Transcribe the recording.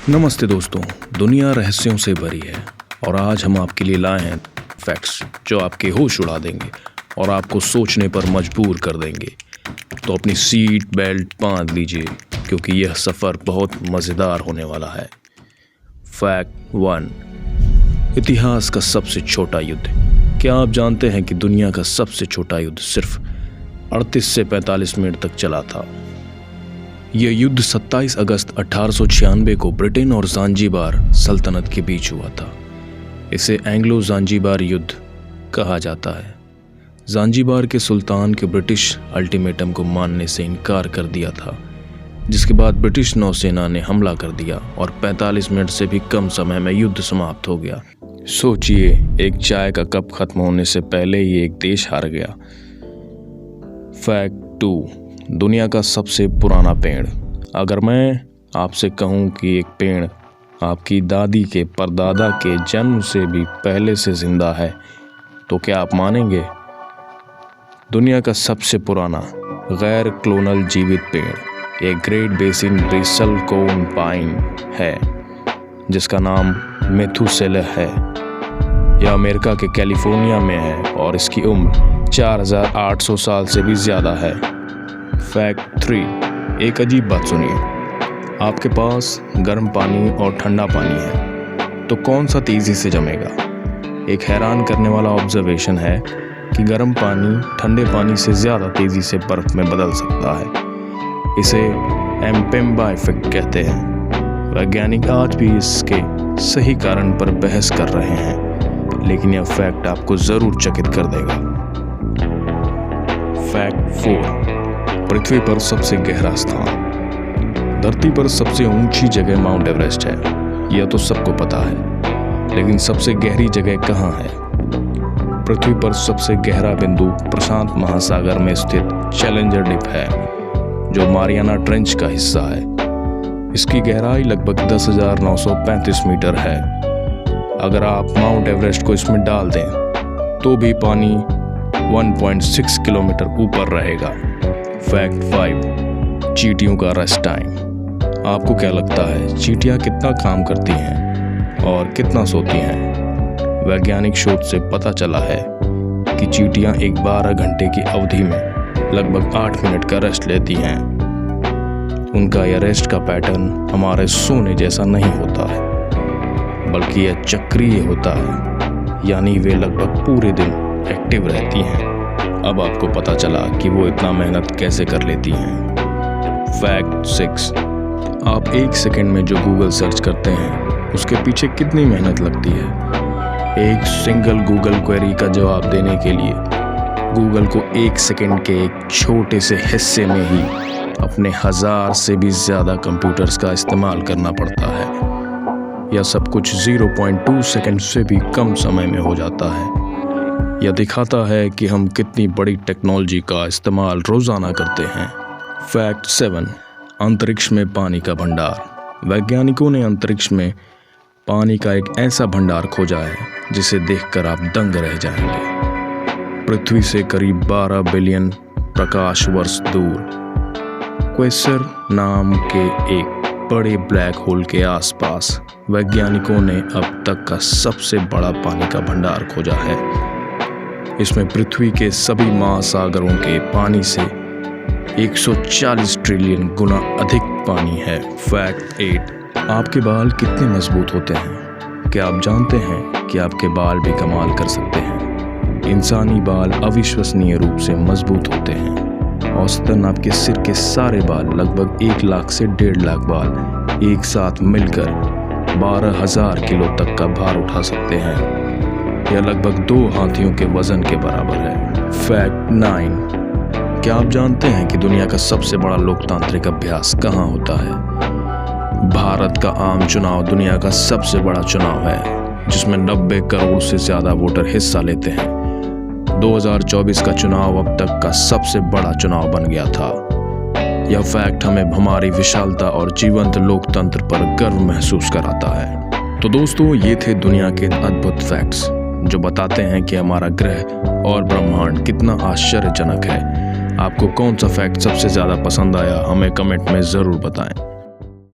नमस्ते दोस्तों, दुनिया रहस्यों से भरी है और आज हम आपके लिए लाए हैं फैक्ट्स जो आपके होश उड़ा देंगे और आपको सोचने पर मजबूर कर देंगे। तो अपनी सीट बेल्ट बांध लीजिए क्योंकि यह सफ़र बहुत मज़ेदार होने वाला है। फैक्ट 1, इतिहास का सबसे छोटा युद्ध। क्या आप जानते हैं कि दुनिया का सबसे छोटा युद्ध सिर्फ 38 से 45 मिनट तक चला था। यह युद्ध 27 अगस्त 1896 को ब्रिटेन और ज़ांजीबार सल्तनत के बीच हुआ था। इसे एंग्लो ज़ांजीबार युद्ध कहा जाता है। ज़ांजीबार के सुल्तान के ब्रिटिश अल्टीमेटम को मानने से इनकार कर दिया था, जिसके बाद ब्रिटिश नौसेना ने हमला कर दिया और 45 मिनट से भी कम समय में युद्ध समाप्त हो गया। सोचिए, एक चाय का कप खत्म होने से पहले ही एक देश हार गया। फैक्ट 2, दुनिया का सबसे पुराना पेड़। अगर मैं आपसे कहूं कि एक पेड़ आपकी दादी के परदादा के जन्म से भी पहले से जिंदा है, तो क्या आप मानेंगे? दुनिया का सबसे पुराना गैर क्लोनल जीवित पेड़ एक ग्रेट बेसिन ब्रिसलकोन पाइन है, जिसका नाम मेथुसेलह है। यह अमेरिका के कैलिफोर्निया में है और इसकी उम्र 4800 साल से भी ज़्यादा है। फैक्ट 3, एक अजीब बात सुनिए। आपके पास गर्म पानी और ठंडा पानी है, तो कौन सा तेज़ी से जमेगा? एक हैरान करने वाला ऑब्जर्वेशन है कि गर्म पानी ठंडे पानी से ज़्यादा तेज़ी से बर्फ़ में बदल सकता है। इसे एम्पेम्बा इफेक्ट कहते हैं। वैज्ञानिक आज भी इसके सही कारण पर बहस कर रहे हैं, लेकिन यह फैक्ट आपको ज़रूर चकित कर देगा। फैक्ट 4, पृथ्वी पर सबसे गहरा स्थान। धरती पर सबसे ऊंची जगह माउंट एवरेस्ट है, यह तो सबको पता है, लेकिन सबसे गहरी जगह कहाँ है? पृथ्वी पर सबसे गहरा बिंदु प्रशांत महासागर में स्थित चैलेंजर डिप है, जो मारियाना ट्रेंच का हिस्सा है। इसकी गहराई लगभग 10,935 मीटर है। अगर आप माउंट एवरेस्ट को इसमें डाल दें तो भी पानी 1.6 किलोमीटर ऊपर रहेगा। फैक्ट 5, चींटियों का रेस्ट टाइम। आपको क्या लगता है, चींटियां कितना काम करती हैं और कितना सोती हैं? वैज्ञानिक शोध से पता चला है कि चींटियां एक 12 घंटे की अवधि में लगभग 8 मिनट का रेस्ट लेती हैं। उनका यह रेस्ट का पैटर्न हमारे सोने जैसा नहीं होता है, बल्कि यह चक्रीय होता है, यानी वे लगभग पूरे दिन एक्टिव रहती हैं। अब आपको पता चला कि वो इतना मेहनत कैसे कर लेती हैं। फैक्ट 6, आप 1 सेकंड में जो गूगल सर्च करते हैं उसके पीछे कितनी मेहनत लगती है। एक सिंगल गूगल क्वेरी का जवाब देने के लिए गूगल को 1 सेकंड के एक छोटे से हिस्से में ही अपने 1000 से भी ज़्यादा कंप्यूटर्स का इस्तेमाल करना पड़ता है। यह सब कुछ 0.2 सेकंड से भी कम समय में हो जाता है। यह दिखाता है कि हम कितनी बड़ी टेक्नोलॉजी का इस्तेमाल रोज़ाना करते हैं। फैक्ट 7, अंतरिक्ष में पानी का भंडार। वैज्ञानिकों ने अंतरिक्ष में पानी का एक ऐसा भंडार खोजा है जिसे देखकर आप दंग रह जाएंगे। पृथ्वी से करीब 12 बिलियन प्रकाश वर्ष दूर क्वेसर नाम के एक बड़े ब्लैक होल के आसपास वैज्ञानिकों ने अब तक का सबसे बड़ा पानी का भंडार खोजा है। इसमें पृथ्वी के सभी महासागरों के पानी से 140 ट्रिलियन गुना अधिक पानी है। फैक्ट 8, आपके बाल कितने मजबूत होते हैं? क्या आप जानते हैं कि आपके बाल भी कमाल कर सकते हैं? इंसानी बाल अविश्वसनीय रूप से मजबूत होते हैं। औसतन आपके सिर के सारे बाल लगभग 1 लाख से 1.5 लाख बाल एक साथ मिलकर 12,000 किलो तक का भार उठा सकते हैं। यह लगभग 2 हाथियों के वजन के बराबर है। फैक्ट 9, क्या आप जानते हैं कि दुनिया का सबसे बड़ा लोकतांत्रिक अभ्यास कहाँ होता है? भारत का आम चुनाव दुनिया का सबसे बड़ा चुनाव है, जिसमें 90 करोड़ से ज़्यादा वोटर हिस्सा लेते हैं। 2024 का चुनाव अब तक का सबसे बड़ा चुनाव बन गया था। यह फैक्ट हमें हमारी विशालता और जीवंत लोकतंत्र पर गर्व महसूस कराता है। तो दोस्तों, ये थे दुनिया के अद्भुत फैक्ट्स जो बताते हैं कि हमारा ग्रह और ब्रह्मांड कितना आश्चर्यजनक है। आपको कौन सा फैक्ट सबसे ज़्यादा पसंद आया, हमें कमेंट में ज़रूर बताएं।